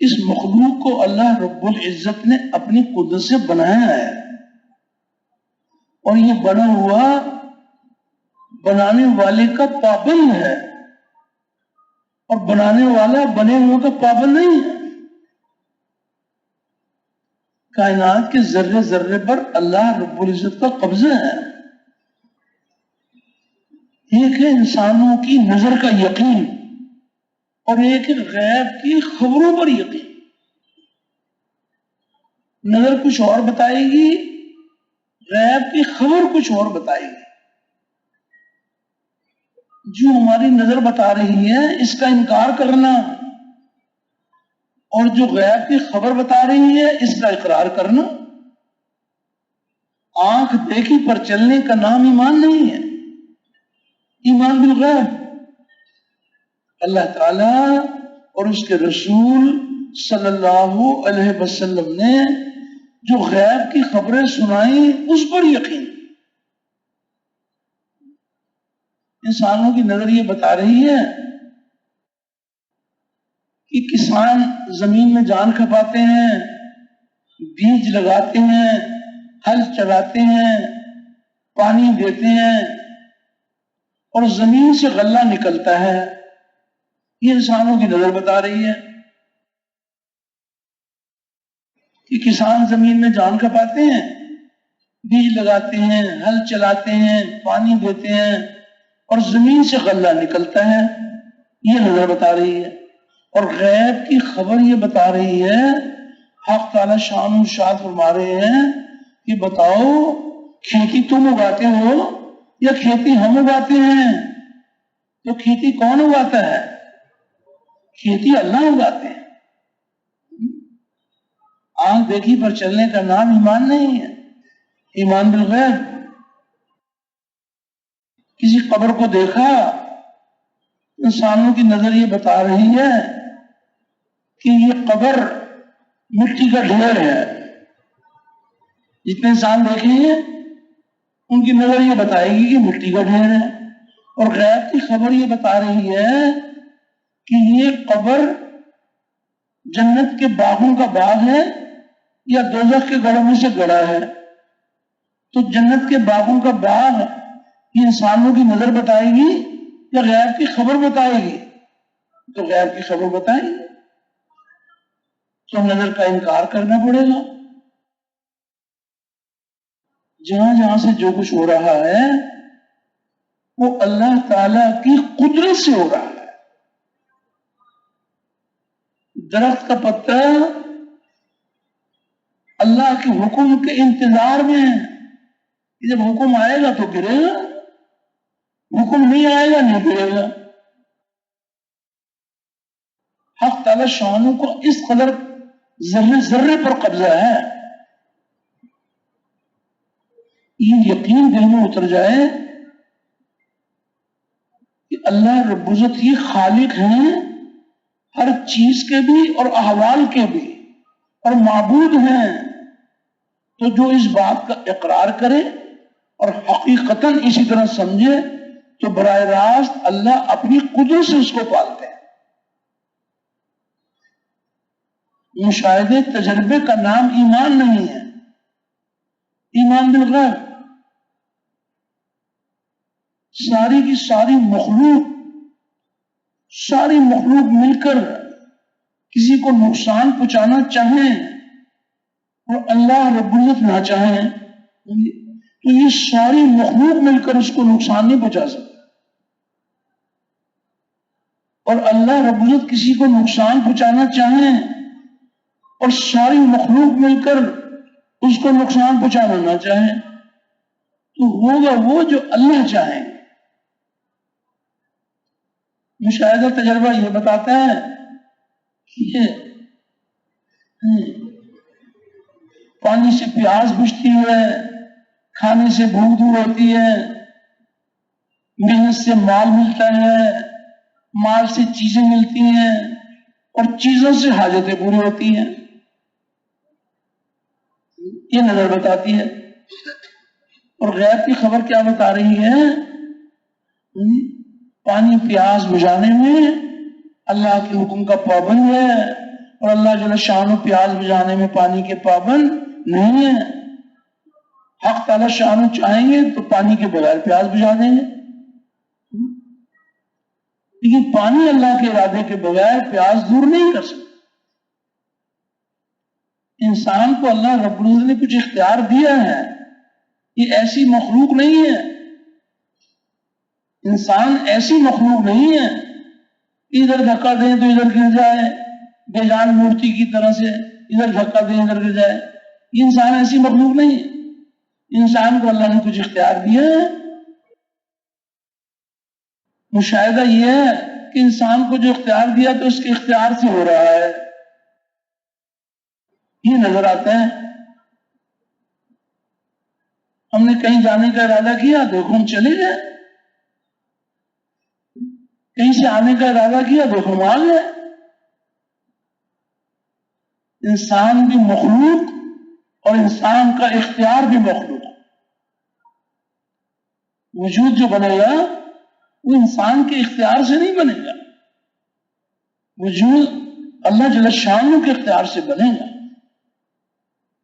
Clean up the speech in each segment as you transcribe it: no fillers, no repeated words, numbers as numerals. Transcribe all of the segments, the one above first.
اس مخلوق کو اللہ رب العزت نے اپنی قدرت سے بنایا ہے، اور یہ بنا ہوا بنانے والے کا پابند ہے، اور بنانے والا بنے ہوئے کا پابند نہیں ہے۔ کائنات کے ذرے ذرے پر اللہ رب العزت کا قبضہ ہے۔ ایک ہے انسانوں کی نظر کا یقین، اور ایک ہے غیب کی خبروں پر یقین۔ نظر کچھ اور بتائے گی، غیب کی خبر کچھ اور بتائے گی۔ جو ہماری نظر بتا رہی ہے اس کا انکار کرنا، اور جو غیب کی خبر بتا رہی ہے اس کا اقرار کرنا۔ آنکھ دیکھی پر چلنے کا نام ایمان نہیں ہے، ایمان بالغیب۔ اللہ تعالی اور اس کے رسول صلی اللہ علیہ وسلم نے جو غیب کی خبریں سنائیں اس پر یقین۔ انسانوں کی نظر یہ بتا رہی ہے کہ کسان زمین میں جان کھپاتے ہیں، بیج لگاتے ہیں، ہل چلاتے ہیں، پانی دیتے ہیں، اور زمین سے غلہ نکلتا ہے۔ یہ انسانوں کی نظر بتا رہی ہے کہ کسان زمین میں جان کھپاتے ہیں، بیج لگاتے ہیں، ہل چلاتے ہیں، پانی دیتے ہیں، اور زمین سے غلہ نکلتا ہے۔ یہ نظر بتا رہی ہے۔ اور غیب کی خبر یہ بتا رہی ہے، حق تعالی شان و شاد فرما رہے ہیں کہ بتاؤ کھیتی تم اگاتے ہو یا کھیتی ہم اگاتے ہیں؟ تو کھیتی کون اگاتا ہے؟ کھیتی اللہ اگاتے ہیں۔ آنکھ دیکھی پر چلنے کا نام ایمان نہیں ہے، ایمان بالغیب۔ کسی قبر کو دیکھا، انسانوں کی نظر یہ بتا رہی ہے کہ یہ قبر مٹی کا ڈھیر ہے۔ جتنے انسان دیکھیں گے ان کی نظر یہ بتائے گی کہ مٹی کا ڈھیر ہے، اور غیب کی خبر یہ بتا رہی ہے کہ یہ قبر جنت کے باغوں کا باغ ہے یا دوزخ کے گڑھوں میں سے گڑھا ہے۔ تو جنت کے باغوں کا باغ یہ انسانوں کی نظر بتائے گی یا غیب کی خبر بتائے گی؟ تو غیب کی خبر بتائے گی، تو نظر کا انکار کرنا پڑے گا۔ جہاں جہاں سے جو کچھ ہو رہا ہے وہ اللہ تعالی کی قدرت سے ہو رہا ہے۔ درخت کا پتا اللہ کے حکم کے انتظار میں ہے کہ جب حکم آئے گا تو گرے گا، حکم نہیں آئے گا نہیں گرے گا۔ حق تعالی شانوں کو اس قدر ذرے ذرے پر قبضہ ہے، یہ یقین دل میں اتر جائے کہ اللہ رب العزت یہ خالق ہیں ہر چیز کے بھی اور احوال کے بھی، اور معبود ہیں۔ تو جو اس بات کا اقرار کرے اور حقیقتاً اسی طرح سمجھے تو براہ راست اللہ اپنی قدرت سے اس کو پالتے ہیں۔ مشاہدے تجربے کا نام ایمان نہیں ہے، ایمان بالغیب۔ ساری کی ساری مخلوق مل کر کسی کو نقصان پہنچانا چاہیں اور اللہ رب العزت نہ چاہیں تو یہ ساری مخلوق مل کر اس کو نقصان نہیں پہنچا سکتے، اور اللہ رب العزت کسی کو نقصان پہنچانا چاہیں اور ساری مخلوق مل کر اس کو نقصان پہنچانا نہ چاہیں تو ہوگا وہ جو اللہ چاہیں۔ مشاہدہ تجربہ یہ بتاتا ہے کہ پانی سے پیاس بجھتی ہے، کھانے سے بھوک دور ہوتی ہے، محنت سے مال ملتا ہے، مال سے چیزیں ملتی ہیں، اور چیزوں سے حاجتیں پوری ہوتی ہیں۔ یہ نظر بتاتی ہے۔ اور غیب کی خبر کیا بتا رہی ہے؟ پانی پیاس بجھانے میں اللہ کے حکم کا پابند ہے اور اللہ جل شانہ پیاس بجھانے میں پانی کے پابند نہیں ہے۔ حق تعالی شانہ چاہیں گے تو پانی کے بغیر پیاس بجھا دیں گے، لیکن پانی اللہ کے ارادے کے بغیر پیاس دور نہیں کر سکتا۔ انسان کو اللہ رب العزت نے کچھ اختیار دیا ہے، یہ ایسی مخلوق نہیں ہے، انسان ایسی مخلوق نہیں ہے، ادھر دھکا دیں تو ادھر گر جائے، بے جان مورتی کی طرح سے ادھر دھکا دیں ادھر گر جائے۔ یہ انسان ایسی مخلوق نہیں ہے، انسان کو اللہ نے کچھ اختیار دیا ہے۔ مشاہدہ یہ ہے کہ انسان کو جو اختیار دیا تو اس کے اختیار سے ہو رہا ہے، یہ نظر آتا ہے۔ ہم نے کہیں جانے کا ارادہ کیا، دیکھو ہم چلے گئے، کہیں سے آنے کا ارادہ کیا، دیکھو ہم آ گئے۔ انسان بھی مخلوق اور انسان کا اختیار بھی مخلوق۔ وجود جو بنے گا وہ انسان کے اختیار سے نہیں بنے گا، وجود اللہ جل شانہ کے اختیار سے بنے گا۔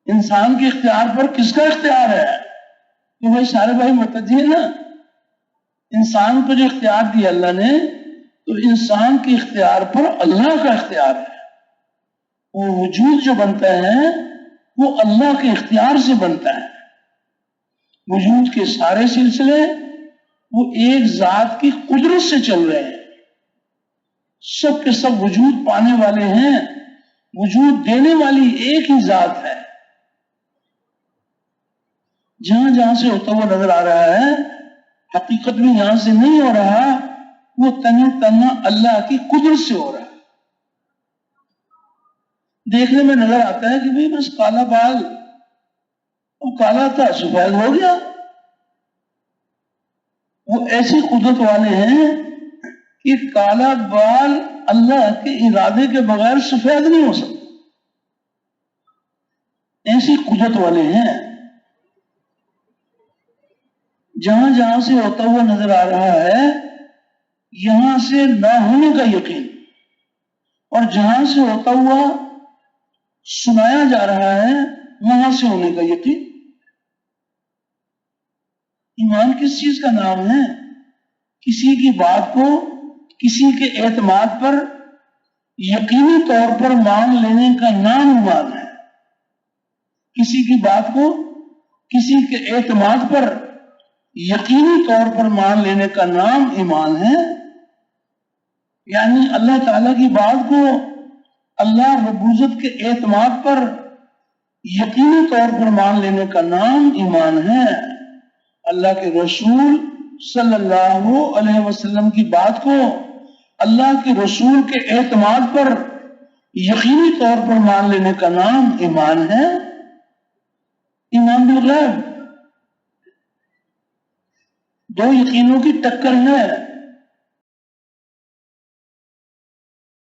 انسان کے اختیار پر کس کا اختیار ہے؟ تو بھائی سارے بھائی متوجہ نا، انسان کو جو اختیار دیا اللہ نے، تو انسان کے اختیار پر اللہ کا اختیار ہے۔ وہ وجود جو بنتا ہے وہ اللہ کے اختیار سے بنتا ہے۔ وجود کے سارے سلسلے وہ ایک ذات کی قدرت سے چل رہے ہیں، سب کے سب وجود پانے والے ہیں، وجود دینے والی ایک ہی ذات ہے۔ جہاں جہاں سے ہوتا ہوا نظر آ رہا ہے، حقیقت میں یہاں سے نہیں ہو رہا، وہ تنہا اللہ کی قدرت سے ہو رہا ہے۔ دیکھنے میں نظر آتا ہے کہ بھئی بس کالا بال، وہ کالا تھا سفید ہو گیا۔ وہ ایسی قدرت والے ہیں کہ کالا بال اللہ کے ارادے کے بغیر سفید نہیں ہو سکتا، ایسی قدرت والے ہیں۔ جہاں جہاں سے ہوتا ہوا نظر آ رہا ہے، یہاں سے نہ ہونے کا یقین، اور جہاں سے ہوتا ہوا سنایا جا رہا ہے وہاں سے ہونے کا یقین۔ ایمان کس چیز کا نام ہے؟ کسی کی بات کو کسی کے اعتماد پر یقینی طور پر مان لینے کا نام ایمان ہے۔ کسی کی بات کو کسی کے اعتماد پر یقینی طور پر مان لینے کا نام ایمان ہے۔ یعنی اللہ تعالیٰ کی بات کو اللہ رب العزت کے اعتماد پر یقینی طور پر مان لینے کا نام ایمان ہے۔ اللہ کے رسول صلی اللہ علیہ وسلم کی بات کو اللہ کے رسول کے اعتماد پر یقینی طور پر مان لینے کا نام ایمان ہے۔ ایمان بالغیب، دو یقینوں کی ٹکر ہے۔